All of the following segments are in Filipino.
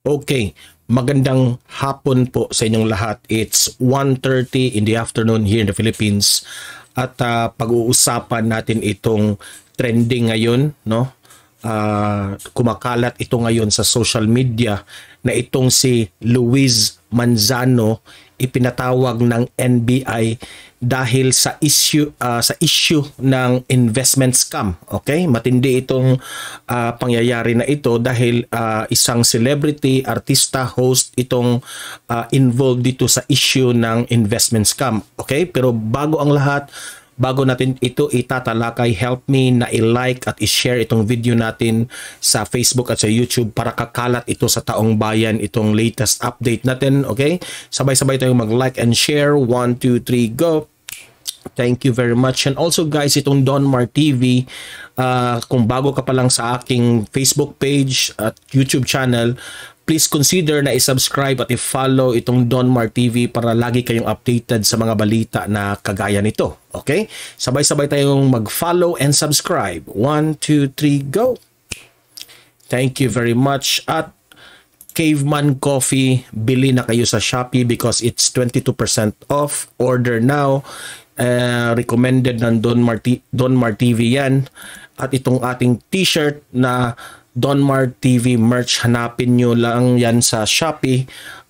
Okay, magandang hapon po sa inyong lahat. It's 1:30 in the afternoon here in the Philippines at pag-uusapan natin itong trending ngayon, no? Kumakalat ito ngayon sa social media na itong si Luis Manzano ipinatawag ng NBI dahil sa issue ng investment scam. Okay? Matindi itong pangyayari na ito dahil isang celebrity, artista, host itong involved dito sa issue ng investment scam. Okay? Pero bago ang lahat, bago natin ito itatalakay, help me na i-like at i-share itong video natin sa Facebook at sa YouTube para kakalat ito sa taong bayan, itong latest update natin. Okay? Sabay-sabay tayong mag-like and share. 1, 2, 3, go! Thank you very much. And also guys, itong Donmar TV, kung bago ka pa lang sa aking Facebook page at YouTube channel, please consider na i-subscribe at i-follow itong Donmar TV para lagi kayong updated sa mga balita na kagaya nito. Okay? Sabay-sabay tayong mag-follow and subscribe. 1, 2, 3, go! Thank you very much. At Caveman Coffee, bili na kayo sa Shopee because it's 22% off. Order now. Recommended ng Donmar TV yan. At itong ating t-shirt na Donmar TV merch, hanapin nyo lang yan sa Shopee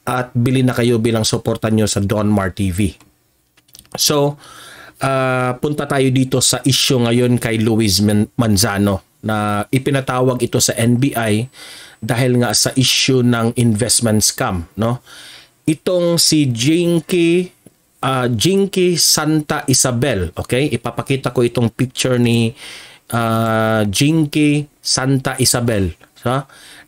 at bili na kayo bilang suportan nyo sa Donmar TV. So, punta tayo dito sa issue ngayon kay Luis Manzano na ipinatawag ito sa NBI dahil nga sa issue ng investment scam, no? Itong si Jinky Santa Isabel, okay? Ipapakita ko itong picture ni Jinky Santa Isabel.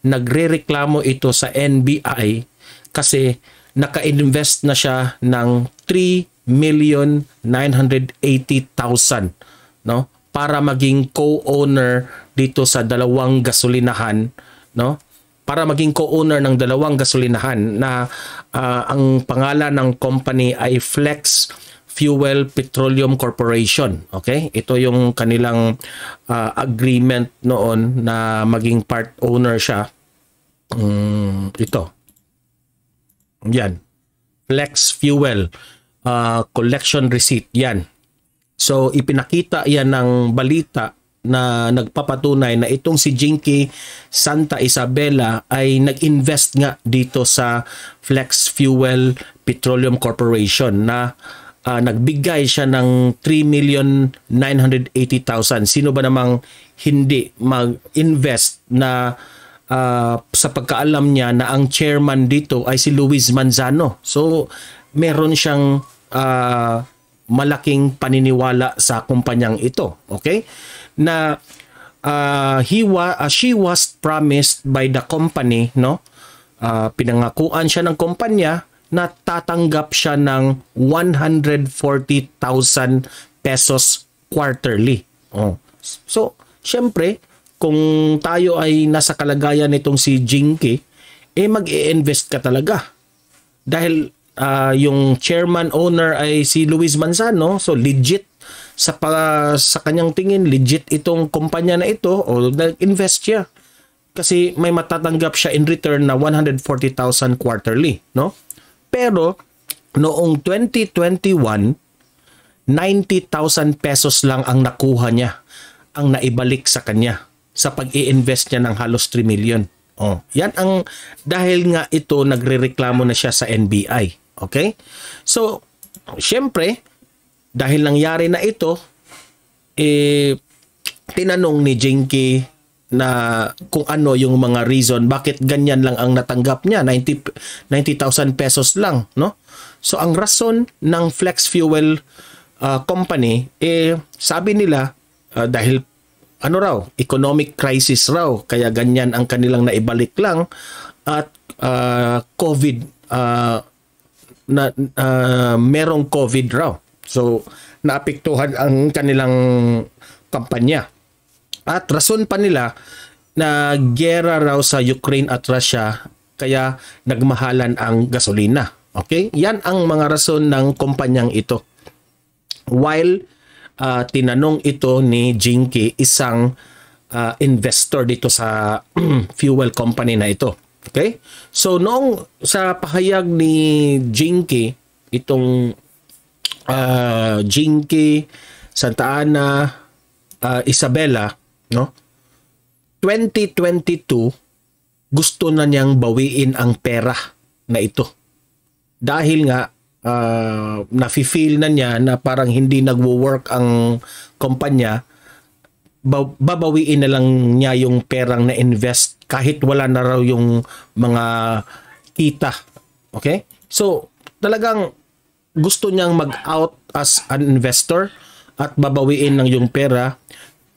Nagrereklamo ito sa NBI kasi naka-invest na siya ng 3,980,000, no? Para maging co-owner dito sa dalawang gasolinahan, no? Para maging co-owner ng dalawang gasolinahan na ang pangalan ng company ay Flex Fuel Petroleum Corporation. Okay? Ito yung kanilang agreement noon na maging part owner siya. Ito. Yan. Flex Fuel collection receipt. Yan. So, ipinakita yan ng balita na nagpapatunay na itong si Jinky Santa Isabela ay nag-invest nga dito sa Flex Fuel Petroleum Corporation na nagbigay siya ng 3,980,000. Sino ba namang hindi mag-invest na sa pagkaalam niya na ang chairman dito ay si Luis Manzano. So, meron siyang malaking paniniwala sa kumpanyang ito. Okay? Na she was promised by the company, no? Pinangakuan siya ng kumpanya na tatanggap siya ng 140,000 pesos quarterly. So, syempre, kung tayo ay nasa kalagayan nitong si Jinky, mag-i-invest ka talaga. Dahil yung chairman owner ay si Luis Manzano, so legit sa kanyang tingin, legit itong kumpanya na ito o nag-invest siya. Kasi may matatanggap siya in return na 140,000 quarterly, no? Pero noong 2021, 90,000 pesos lang ang nakuha niya, ang naibalik sa kanya sa pag-i-invest niya ng halos 3 million. Yan ang dahil nga ito nagrereklamo na siya sa NBI. Okay? So, syempre, dahil nangyari na ito, tinanong ni Jinky na kung ano yung mga reason bakit ganyan lang ang natanggap niya, 90,000 pesos lang, no? So ang rason ng Flex Fuel company, sabi nila dahil ano raw, economic crisis raw, kaya ganyan ang kanilang naibalik lang at COVID, merong COVID raw. So naapektuhan ang kanilang kampanya. At rason pa nila na giyera raw sa Ukraine at Russia kaya nagmahalan ang gasolina. Okay? Yan ang mga rason ng kumpanyang ito. While tinanong ito ni Jinky, isang investor dito sa fuel company na ito. Okay? So noong sa pahayag ni Jinky, itong Jinky Santa Ana Isabela, no? 2022 gusto na niyang bawiin ang pera na ito. Dahil nga nafi-feel na niya na parang hindi nagwo-work ang kumpanya, babawiin na lang niya yung perang na invest kahit wala na raw yung mga kita. Okay? So, talagang gusto niyang mag-out as an investor at babawiin lang yung pera.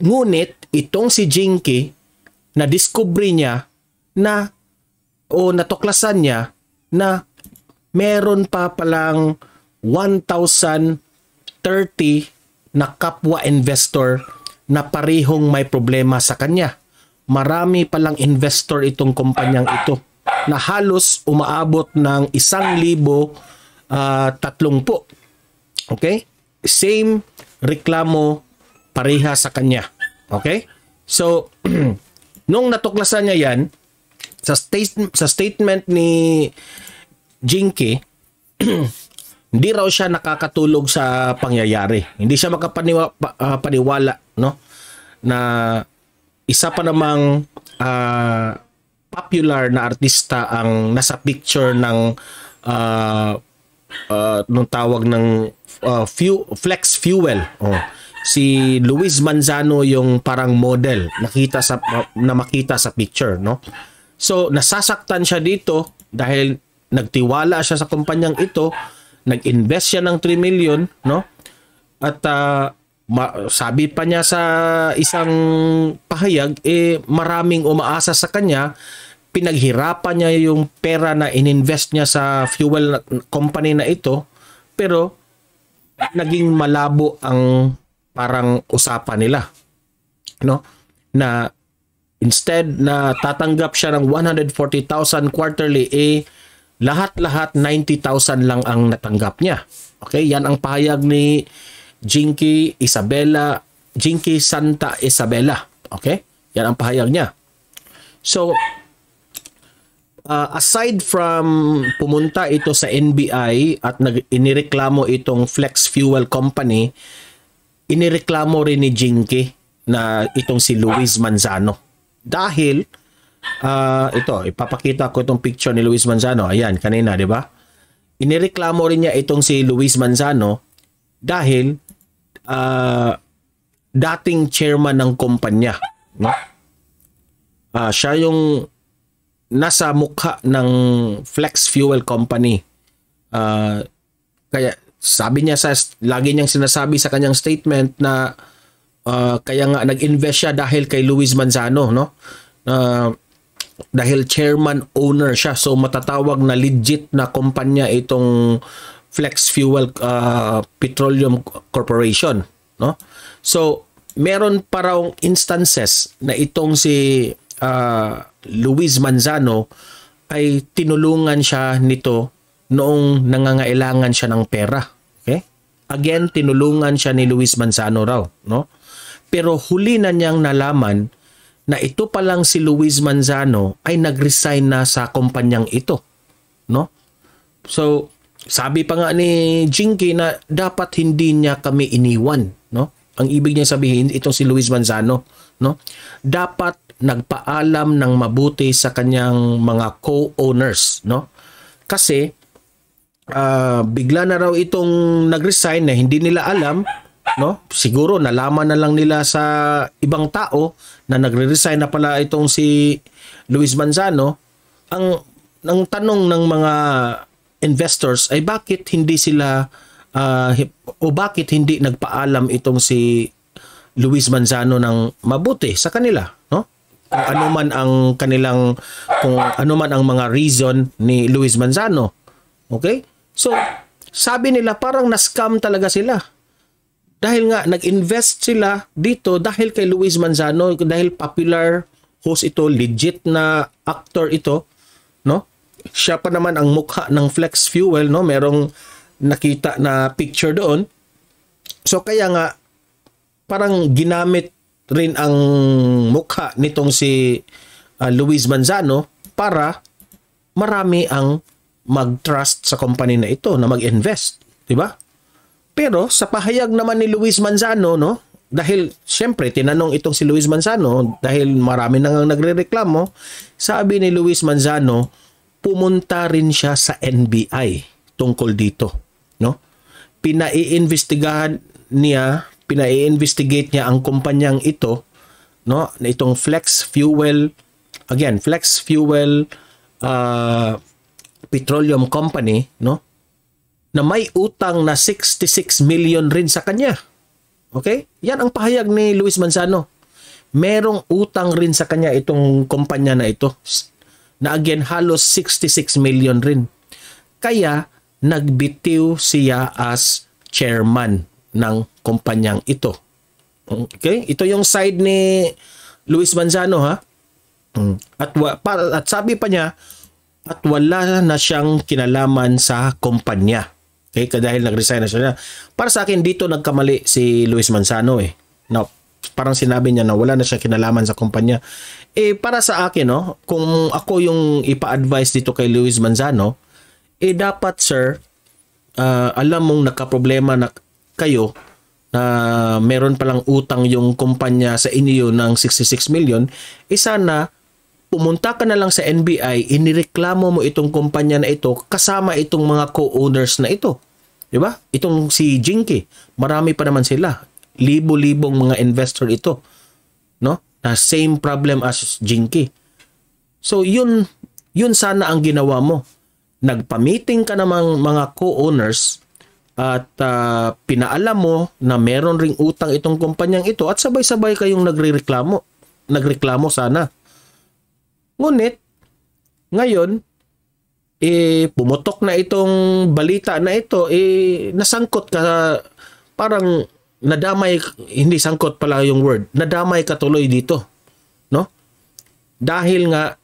Ngunit, itong si Jinky, na-discover niya na o natuklasan niya na meron pa palang 1,030 na kapwa investor na parehong may problema sa kanya. Marami palang investor itong kumpanyang ito na halos umaabot ng 1,030. Okay? Same reklamo pareha sa kanya. Okay? So, nung natuklasan niya yan, sa statement ni Jinky, hindi raw siya nakakatulog sa pangyayari. Hindi siya makapaniwala, no? Na isa pa namang popular na artista ang nasa picture ng nung tawag ng Flex Fuel. Oh. Si Luis Manzano yung parang model na makita sa picture, no? So nasasaktan siya dito dahil nagtiwala siya sa kumpanyang ito, nag-invest siya ng 3 million, no? At sabi pa niya sa isang pahayag, maraming umaasa sa kanya, pinaghirapan niya yung pera na ininvest niya sa fuel company na ito, pero naging malabo ang parang usapan nila, no? Na instead na tatanggap siya ng 140,000 quarterly, lahat-lahat 90,000 lang ang natanggap niya. Okay, yan ang pahayag ni Jinky Santa Isabela. Okay, yan ang pahayag niya. So, aside from pumunta ito sa NBI at inireklamo itong Flex Fuel Company, inireklamo rin ni Jinky na itong si Luis Manzano. Dahil ito, ipapakita ko itong picture ni Luis Manzano. Ayan, kanina, di ba? Inireklamo rin niya itong si Luis Manzano dahil dating chairman ng kumpanya, no? Siya yung nasa mukha ng Flex Fuel Company. Kaya sabi niya, lagi niyang sinasabi sa kanyang statement na kaya nga nag-invest siya dahil kay Luis Manzano, no? Dahil chairman owner siya, so matatawag na legit na kumpanya itong Flex Fuel Petroleum Corporation, no? So meron pa raw instances na itong si Luis Manzano ay tinulungan siya nito noong nangangailangan siya ng pera. Okay? Again, tinulungan siya ni Luis Manzano raw, no? Pero huli na niyang nalaman na ito pa lang si Luis Manzano ay nag-resign na sa kumpanyang ito, no? So, sabi pa nga ni Jinky na dapat hindi niya kami iniwan, no? Ang ibig niya sabihin, itong si Luis Manzano, no? Dapat nagpaalam ng mabuti sa kanyang mga co-owners, no? Kasi bigla na raw itong nag-resign na hindi nila alam, no? Siguro nalaman na lang nila sa ibang tao na nagre-resign na pala itong si Luis Manzano. Ang tanong ng mga investors ay bakit hindi sila o bakit hindi nagpaalam itong si Luis Manzano ng mabuti sa kanila, no? Kung ano man ang mga reason ni Luis Manzano. Okay? So, sabi nila parang na-scam talaga sila. Dahil nga nag-invest sila dito dahil kay Luis Manzano, dahil popular host ito, legit na actor ito, no? Siya pa naman ang mukha ng Flex Fuel, no? Merong nakita na picture doon. So kaya nga parang ginamit rin ang mukha nitong si Luis Manzano para marami ang mag-trust sa company na ito na mag-invest, di ba? Pero sa pahayag naman ni Luis Manzano, no, dahil siyempre tinanong itong si Luis Manzano dahil marami nang nagrereklamo, sabi ni Luis Manzano, pumunta rin siya sa NBI tungkol dito, no? Pinai-investigate niya ang kumpanyang ito, no, na itong Flex Fuel Petroleum Company, no, na may utang na 66 million rin sa kanya. Okay? Yan ang pahayag ni Luis Manzano. Merong utang rin sa kanya itong kumpanya na ito. Na again, halos 66 million rin. Kaya, nagbitiw siya as chairman ng kumpanyang ito. Okay? Ito yung side ni Luis Manzano, ha? At sabi pa niya, at wala na siyang kinalaman sa kumpanya. Okay? Dahil nag-resign na siya. Para sa akin, dito nagkamali si Luis Manzano eh. No, parang sinabi niya na wala na siyang kinalaman sa kumpanya. Para sa akin, no, kung ako yung ipa-advise dito kay Luis Manzano, dapat sir, alam mong nagka-problema na kayo na meron palang utang yung kumpanya sa inyo ng 66 million, sana pumunta ka na lang sa NBI, inireklamo mo itong kumpanya na ito kasama itong mga co-owners na ito. Di ba? Itong si Jinky, marami pa naman sila. Libo-libong mga investor ito. No? Na same problem as Jinky. So yun sana ang ginawa mo. Nagpa-meeting ka namang mga co-owners at pinaalam mo na meron ring utang itong kumpanyang ito at sabay-sabay kayong nagreklamo sana. Ngunit, ngayon, pumutok na itong balita na ito, nasangkot ka, parang nadamay, hindi sangkot pala yung word, nadamay ka tuloy dito. No? Dahil nga,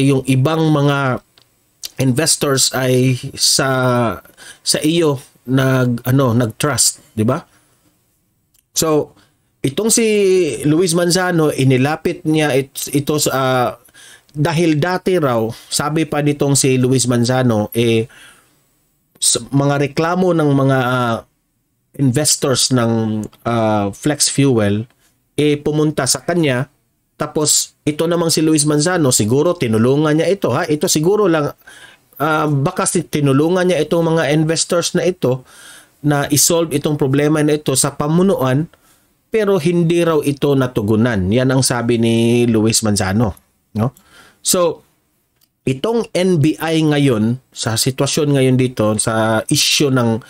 yung ibang mga investors ay sa iyo nag-trust, di ba? So, itong si Luis Manzano, inilapit niya ito sa dahil dati raw, sabi pa nitong si Luis Manzano, mga reklamo ng mga investors ng Flex Fuel, pumunta sa kanya, tapos ito namang si Luis Manzano, siguro tinulungan niya ito, ha? Ito siguro lang, baka tinulungan niya itong mga investors na ito, na isolve itong problema na ito sa pamunuan, pero hindi raw ito natugunan. Yan ang sabi ni Luis Manzano, no? So, itong NBI ngayon, sa sitwasyon ngayon dito, sa issue ng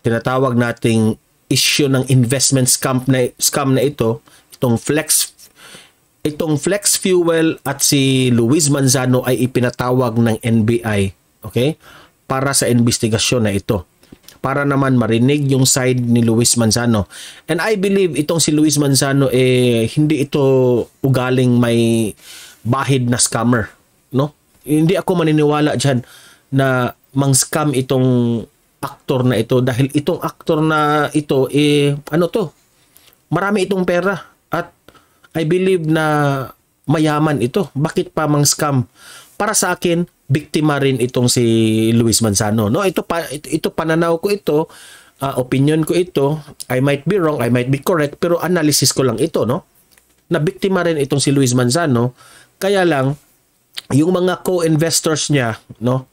tinatawag nating issue ng investment scam na ito, itong Flex Fuel at si Luis Manzano ay ipinatawag ng NBI, okay? Para sa investigasyon na ito. Para naman marinig yung side ni Luis Manzano. And I believe itong si Luis Manzano hindi ito ugaling may bahid na scammer, no? Hindi ako maniniwala diyan na mang-scam itong aktor na ito dahil itong aktor na ito marami itong pera at I believe na mayaman ito. Bakit pa mang-scam? Para sa akin, biktima rin itong si Luis Manzano, no? Ito pananaw ko ito, opinion ko ito. I might be wrong, I might be correct, pero analysis ko lang ito, no? Na biktima rin itong si Luis Manzano. Kaya lang yung mga co-investors niya, no?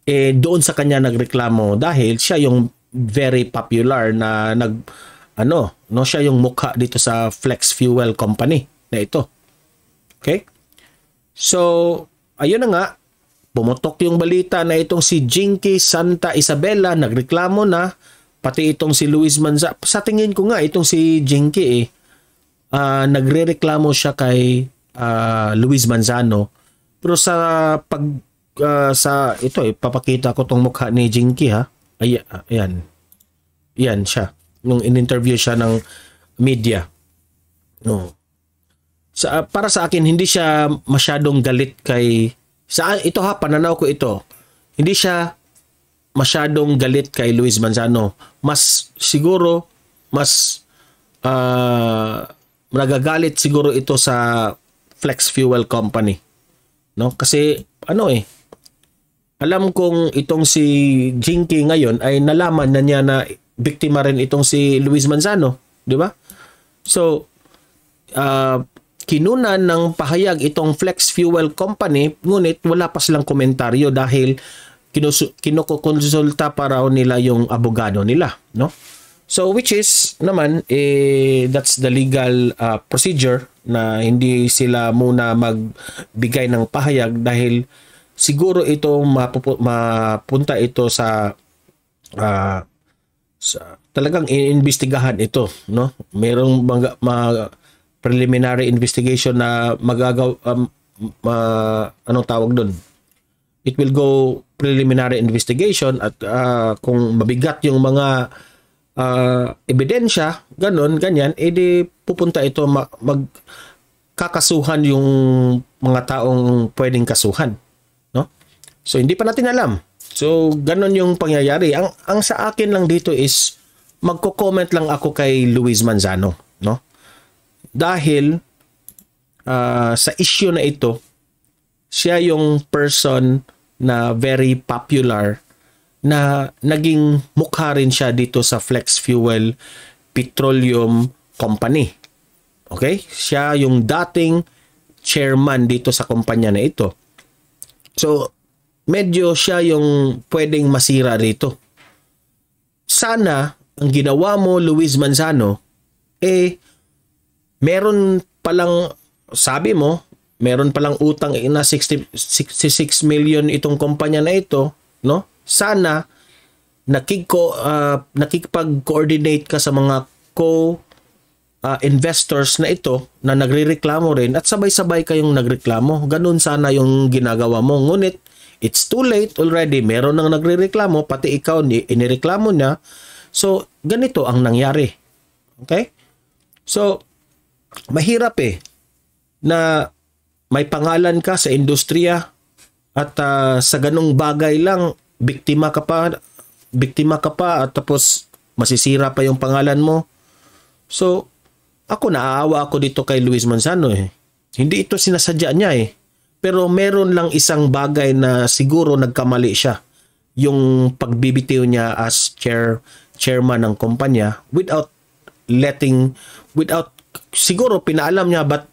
Doon sa kanya nagreklamo dahil siya yung very popular na siya yung mukha dito sa Flex Fuel Company na ito. Okay? So, ayun na nga, pumutok yung balita na itong si Jinky Santa Isabela nagreklamo na, pati itong si Luis Manzano. Sa tingin ko nga, itong si Jinky nagrereklamo siya kay Luis Manzano. Pero papakita ko tong mukha ni Jinky, ha. Ayan. Yan siya. Nung in-interview siya ng media. No. Para sa akin, hindi siya masyadong galit ito ha, pananaw ko ito. Hindi siya masyadong galit kay Luis Manzano. Siguro nagagalit siguro ito sa Flex Fuel Company. no? Kasi ano alam kong itong si Jinky ngayon ay nalaman na niya na biktima rin itong si Luis Manzano, di ba? So, kinunan ng pahayag itong Flex Fuel Company, ngunit wala pa silang komentaryo dahil kinukonsulta pa raw nila yung abogado nila, no? So, which is naman, that's the legal procedure na hindi sila muna magbigay ng pahayag dahil siguro ito mapunta ito sa talagang iimbestigahan ito, no? Merong mga preliminary investigation na anong tawag doon? It will go preliminary investigation at kung mabigat yung mga ebidensya, ganyan, edi pupunta ito magkakasuhan yung mga taong pwedeng kasuhan, no? So hindi pa natin alam. So ganon yung pangyayari. Ang sa akin lang dito is magko-comment lang ako kay Luis Manzano, no? Dahil sa issue na ito, siya yung person na very popular na naging mukha rin siya dito sa Flex Fuel Petroleum Company. Okay? Siya yung dating chairman dito sa kumpanya na ito. So, medyo siya yung pwedeng masira dito. Sana, ang ginawa mo, Luis Manzano, meron palang, sabi mo, meron palang utang na 66 million itong kumpanya na ito, no? Sana nakikipag-coordinate ka sa mga investors na ito na nagrereklamo rin at sabay-sabay kayong nagreklamo. Ganun sana yung ginagawa mo. Ngunit it's too late already. Meron nang nagrereklamo, pati ikaw inireklamo niya. So, ganito ang nangyari. Okay? So, mahirap na may pangalan ka sa industriya at sa ganung bagay lang biktima ka pa at tapos masisira pa yung pangalan mo. So, ako naaawa ako dito kay Luis Manzano Hindi ito sinasadya niya Pero meron lang isang bagay na siguro nagkamali siya. Yung pagbibitiw niya as chairman ng kumpanya without siguro pinaalam niya but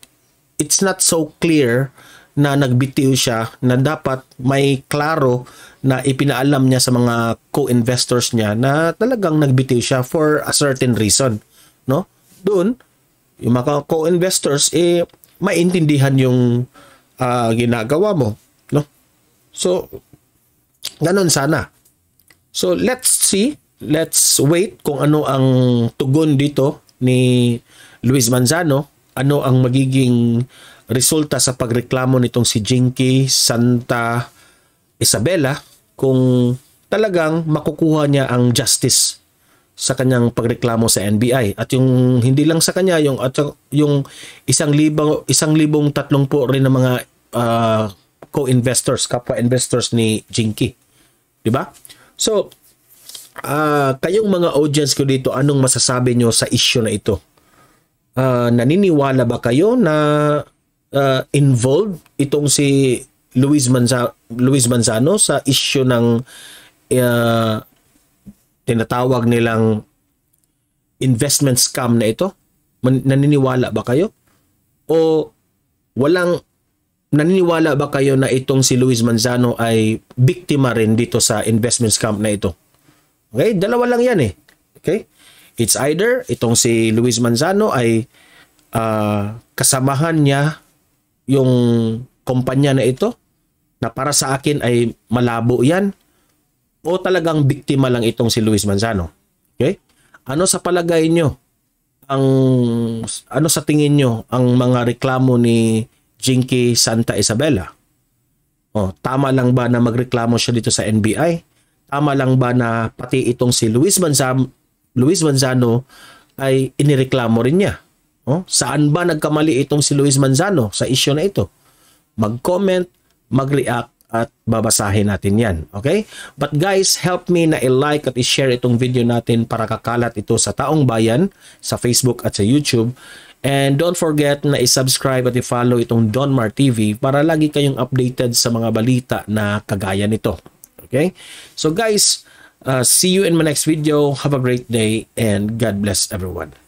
it's not so clear na nagbitiw siya na dapat may klaro na ipinaalam niya sa mga co-investors niya na talagang nagbitiw siya for a certain reason, no? Doon yung mga co-investors maintindihan yung ginagawa mo, no? So ganun sana. So let's wait kung ano ang tugon dito ni Luis Manzano, ano ang magiging resulta sa pagreklamo nitong si Jinky Santa Isabela kung talagang makukuha niya ang justice sa kanyang pagreklamo sa NBI at yung hindi lang sa kanya yung 1,030 rin ng mga co-investors, kapwa investors ni Jinky, di ba? So kayong mga audience ko dito, anong masasabi nyo sa issue na ito? Naniniwala ba kayo na involved itong si Luis Manzano sa issue ng tinatawag nilang investment scam na ito? Naniniwala ba kayo? O naniniwala ba kayo na itong si Luis Manzano ay biktima rin dito sa investment scam na ito? Okay, dalawa lang yan Okay? It's either itong si Luis Manzano ay kasamahan niya yung kumpanya na ito na para sa akin ay malabo yan o talagang biktima lang itong si Luis Manzano. Okay? Ano sa palagay nyo? Ano sa tingin nyo ang mga reklamo ni Jinky Santa Isabela? Tama lang ba na magreklamo siya dito sa NBI? Tama lang ba na pati itong si Luis Manzano ay inireklamo rin niya? Saan ba nagkamali itong si Luis Manzano sa issue na ito? Mag-comment, mag-react at babasahin natin yan. Okay? But guys, help me na i-like at i-share itong video natin para kakalat ito sa taong bayan sa Facebook at sa YouTube. And don't forget na i-subscribe at i-follow itong Donmar TV para lagi kayong updated sa mga balita na kagaya nito. Okay? So guys, see you in my next video. Have a great day and God bless everyone.